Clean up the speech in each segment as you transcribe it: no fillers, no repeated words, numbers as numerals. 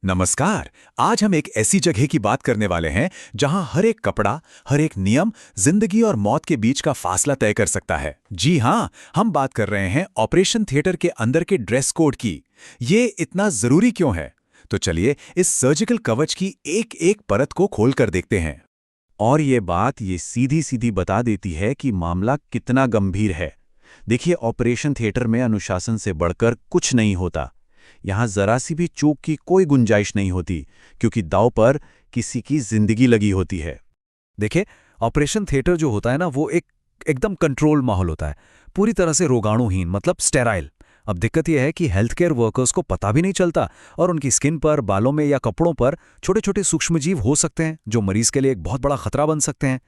नमस्कार। आज हम एक ऐसी जगह की बात करने वाले हैं जहां हर एक कपड़ा, हर एक नियम जिंदगी और मौत के बीच का फासला तय कर सकता है। जी हां, हम बात कर रहे हैं ऑपरेशन थिएटर के अंदर के ड्रेस कोड की। ये इतना जरूरी क्यों है? तो चलिए इस सर्जिकल कवच की एक एक परत को खोलकर देखते हैं। और ये बात ये सीधी सीधी बता देती है कि मामला कितना गंभीर है। देखिए, ऑपरेशन थिएटर में अनुशासन से बढ़कर कुछ नहीं होता। यहां जरा सी भी चूक की कोई गुंजाइश नहीं होती, क्योंकि दांव पर किसी की जिंदगी लगी होती है। देखिए, ऑपरेशन थिएटर जो होता है ना, वो एकदम कंट्रोल माहौल होता है, पूरी तरह से रोगाणुहीन, मतलब स्टेराइल। अब दिक्कत यह है कि हेल्थ केयर वर्कर्स को पता भी नहीं चलता और उनकी स्किन पर, बालों में या कपड़ों पर छोटे छोटे सूक्ष्मजीव हो सकते हैं जो मरीज के लिए एक बहुत बड़ा खतरा बन सकते हैं।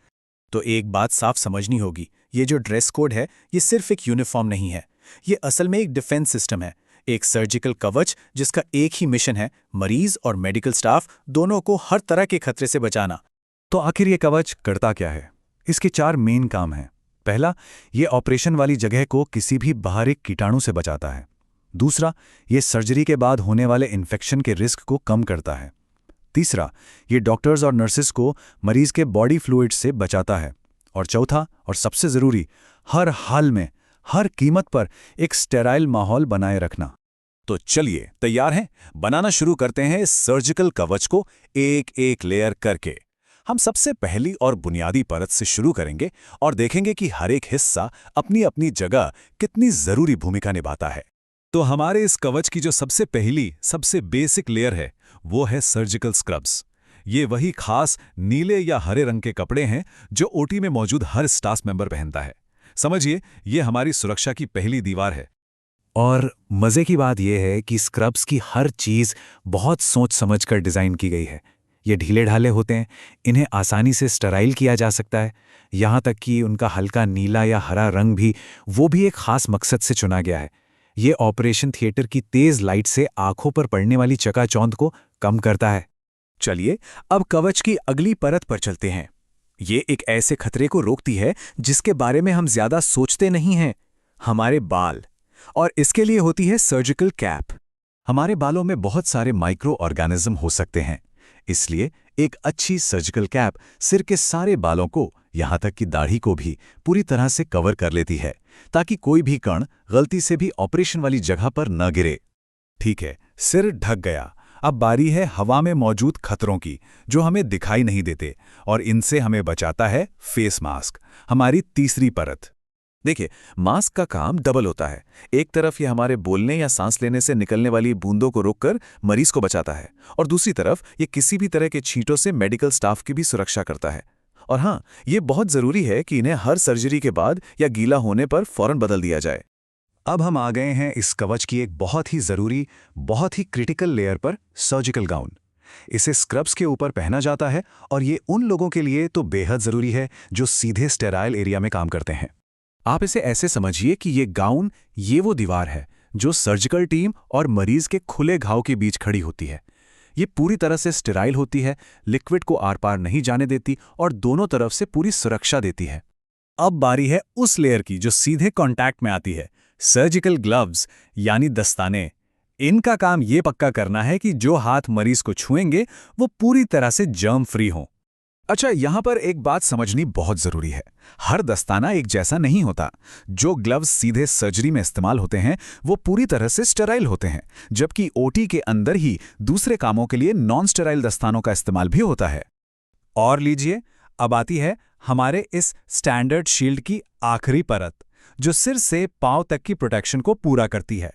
तो एक बात साफ समझनी होगी, ये जो ड्रेस कोड है ये सिर्फ एक यूनिफॉर्म नहीं है। ये असल में एक डिफेंस सिस्टम है, एक सर्जिकल कवच जिसका एक ही मिशन है, मरीज और मेडिकल स्टाफ दोनों को हर तरह के खतरे से बचाना। तो आखिर ये कवच करता क्या है? इसके 4 मेन काम हैं। पहला, ये ऑपरेशन वाली जगह को किसी भी बाहरी कीटाणु से बचाता है। दूसरा, ये सर्जरी के बाद होने वाले इन्फेक्शन के रिस्क को कम करता है। तीसरा, ये डॉक्टर्स और नर्सेस को मरीज के बॉडी फ्लूइड से बचाता है। और चौथा और सबसे ज़रूरी, हर हाल में, हर कीमत पर एक स्टेराइल माहौल बनाए रखना। तो चलिए, तैयार हैं? बनाना शुरू करते हैं इस सर्जिकल कवच को एक एक लेयर करके। हम सबसे पहली और बुनियादी परत से शुरू करेंगे और देखेंगे कि हर एक हिस्सा अपनी अपनी जगह कितनी जरूरी भूमिका निभाता है। तो हमारे इस कवच की जो सबसे पहली, सबसे बेसिक लेयर है, वो है सर्जिकल स्क्रब्स। ये वही खास नीले या हरे रंग के कपड़े हैं जो ओटी में मौजूद हर स्टाफ मेंबर पहनता है। समझिए, ये हमारी सुरक्षा की पहली दीवार है। और मजे की बात यह है कि स्क्रब्स की हर चीज बहुत सोच समझकर डिजाइन की गई है। ये ढीले ढाले होते हैं, इन्हें आसानी से स्टराइल किया जा सकता है। यहाँ तक कि उनका हल्का नीला या हरा रंग भी, वो भी एक खास मकसद से चुना गया है। ये ऑपरेशन थिएटर की तेज लाइट से आंखों पर पड़ने वाली चकाचौंध को कम करता है। चलिए, अब कवच की अगली परत पर चलते हैं। ये एक ऐसे खतरे को रोकती है जिसके बारे में हम ज्यादा सोचते नहीं हैं, हमारे बाल। और इसके लिए होती है सर्जिकल कैप। हमारे बालों में बहुत सारे माइक्रो ऑर्गेनिज्म हो सकते हैं, इसलिए एक अच्छी सर्जिकल कैप सिर के सारे बालों को, यहां तक कि दाढ़ी को भी पूरी तरह से कवर कर लेती है, ताकि कोई भी कण गलती से भी ऑपरेशन वाली जगह पर न गिरे। ठीक है, सिर ढक गया। अब बारी है हवा में मौजूद खतरों की, जो हमें दिखाई नहीं देते, और इनसे हमें बचाता है फेस मास्क, हमारी तीसरी परत। देखिए, मास्क का काम डबल होता है। एक तरफ ये हमारे बोलने या सांस लेने से निकलने वाली बूंदों को रोककर मरीज को बचाता है, और दूसरी तरफ ये किसी भी तरह के छींटों से मेडिकल स्टाफ की भी सुरक्षा करता है। और हाँ, ये बहुत जरूरी है कि इन्हें हर सर्जरी के बाद या गीला होने पर फौरन बदल दिया जाए। अब हम आ गए हैं इस कवच की एक बहुत ही जरूरी, बहुत ही क्रिटिकल लेयर पर, सर्जिकल गाउन। इसे स्क्रब्स के ऊपर पहना जाता है, और ये उन लोगों के लिए तो बेहद जरूरी है जो सीधे स्टेराइल एरिया में काम करते हैं। आप इसे ऐसे समझिए कि ये गाउन, ये वो दीवार है जो सर्जिकल टीम और मरीज के खुले घाव के बीच खड़ी होती है। ये पूरी तरह से स्टेराइल होती है, लिक्विड को आर पार नहीं जाने देती और दोनों तरफ से पूरी सुरक्षा देती है। अब बारी है उस लेयर की जो सीधे कांटेक्ट में आती है, सर्जिकल ग्लव्स यानी दस्ताने। इनका काम ये पक्का करना है कि जो हाथ मरीज को छुएंगे वो पूरी तरह से जर्म फ्री हों। अच्छा, यहां पर एक बात समझनी बहुत जरूरी है। हर दस्ताना एक जैसा नहीं होता। जो ग्लव्स सीधे सर्जरी में इस्तेमाल होते हैं वो पूरी तरह से स्टेराइल होते हैं, जबकि ओटी के अंदर ही दूसरे कामों के लिए नॉन स्टेराइल दस्तानों का इस्तेमाल भी होता है। और लीजिए, अब आती है हमारे इस स्टैंडर्ड शील्ड की आखिरी परत, जो सिर से पांव तक की प्रोटेक्शन को पूरा करती है।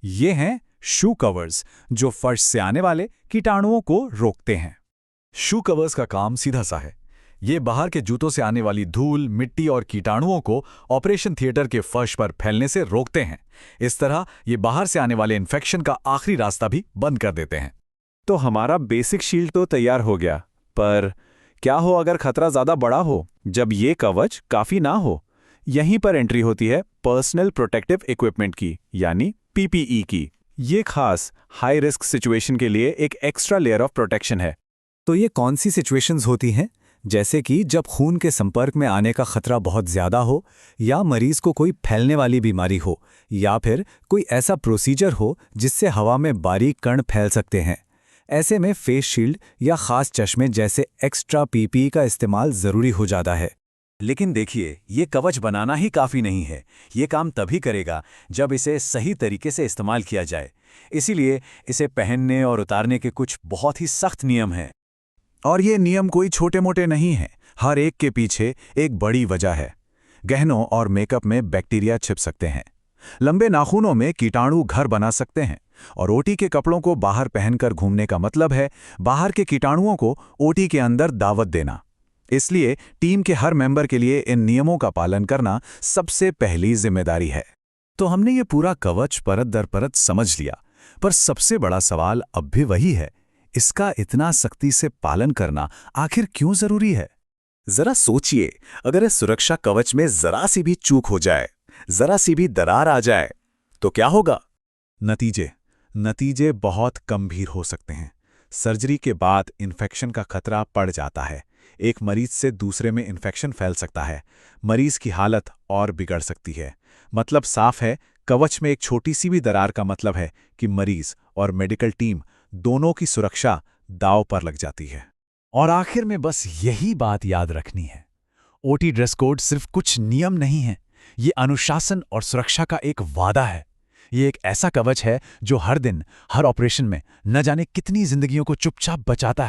ये हैं शू कवर्स, जो फर्श से आने वाले कीटाणुओं को रोकते हैं। शू कवर्स का काम सीधा सा है। ये बाहर के जूतों से आने वाली धूल, मिट्टी और कीटाणुओं को ऑपरेशन थिएटर के फर्श पर फैलने से रोकते हैं। इस तरह ये बाहर से आने वाले इन्फेक्शन का आखिरी रास्ता भी बंद कर देते हैं। तो हमारा बेसिक शील्ड तो तैयार हो गया, पर क्या हो अगर खतरा ज्यादा बड़ा हो, जब ये कवच काफी ना हो? यहीं पर एंट्री होती है पर्सनल प्रोटेक्टिव इक्विपमेंट की, यानी पीपीई की। ये खास हाई रिस्क सिचुएशन के लिए एक एक्स्ट्रा लेयर ऑफ प्रोटेक्शन है। तो ये कौन सी सिचुएशंस होती हैं? जैसे कि जब खून के संपर्क में आने का खतरा बहुत ज्यादा हो, या मरीज को कोई फैलने वाली बीमारी हो, या फिर कोई ऐसा प्रोसीजर हो जिससे हवा में बारीक कण फैल सकते हैं। ऐसे में फेस शील्ड या खास चश्मे जैसे एक्स्ट्रा पीपीई का इस्तेमाल जरूरी हो जाता है। लेकिन देखिए, ये कवच बनाना ही काफ़ी नहीं है। ये काम तभी करेगा जब इसे सही तरीके से इस्तेमाल किया जाए। इसीलिए इसे पहनने और उतारने के कुछ बहुत ही सख्त नियम हैं। और ये नियम कोई छोटे मोटे नहीं हैं, हर एक के पीछे एक बड़ी वजह है। गहनों और मेकअप में बैक्टीरिया छिप सकते हैं, लंबे नाखूनों में कीटाणु घर बना सकते हैं, और ओटी के कपड़ों को बाहर पहनकर घूमने का मतलब है बाहर के कीटाणुओं को ओटी के अंदर दावत देना। इसलिए टीम के हर मेंबर के लिए इन नियमों का पालन करना सबसे पहली जिम्मेदारी है। तो हमने ये पूरा कवच परत दर परत समझ लिया, पर सबसे बड़ा सवाल अब भी वही है, इसका इतना सख्ती से पालन करना आखिर क्यों जरूरी है? जरा सोचिए, अगर इस सुरक्षा कवच में जरा सी भी चूक हो जाए, जरा सी भी दरार आ जाए, तो क्या होगा? नतीजे बहुत गंभीर हो सकते हैं। सर्जरी के बाद इन्फेक्शन का खतरा बढ़ जाता है। एक मरीज से दूसरे में इन्फेक्शन फैल सकता है। मरीज की हालत और बिगड़ सकती है। मतलब साफ है, कवच में एक छोटी सी भी दरार का मतलब है कि मरीज और मेडिकल टीम दोनों की सुरक्षा दांव पर लग जाती है। और आखिर में बस यही बात याद रखनी है, ओटी ड्रेस कोड सिर्फ कुछ नियम नहीं है, ये अनुशासन और सुरक्षा का एक वादा है। ये एक ऐसा कवच है जो हर दिन, हर ऑपरेशन में न जाने कितनी जिंदगियों को चुपचाप बचाता है।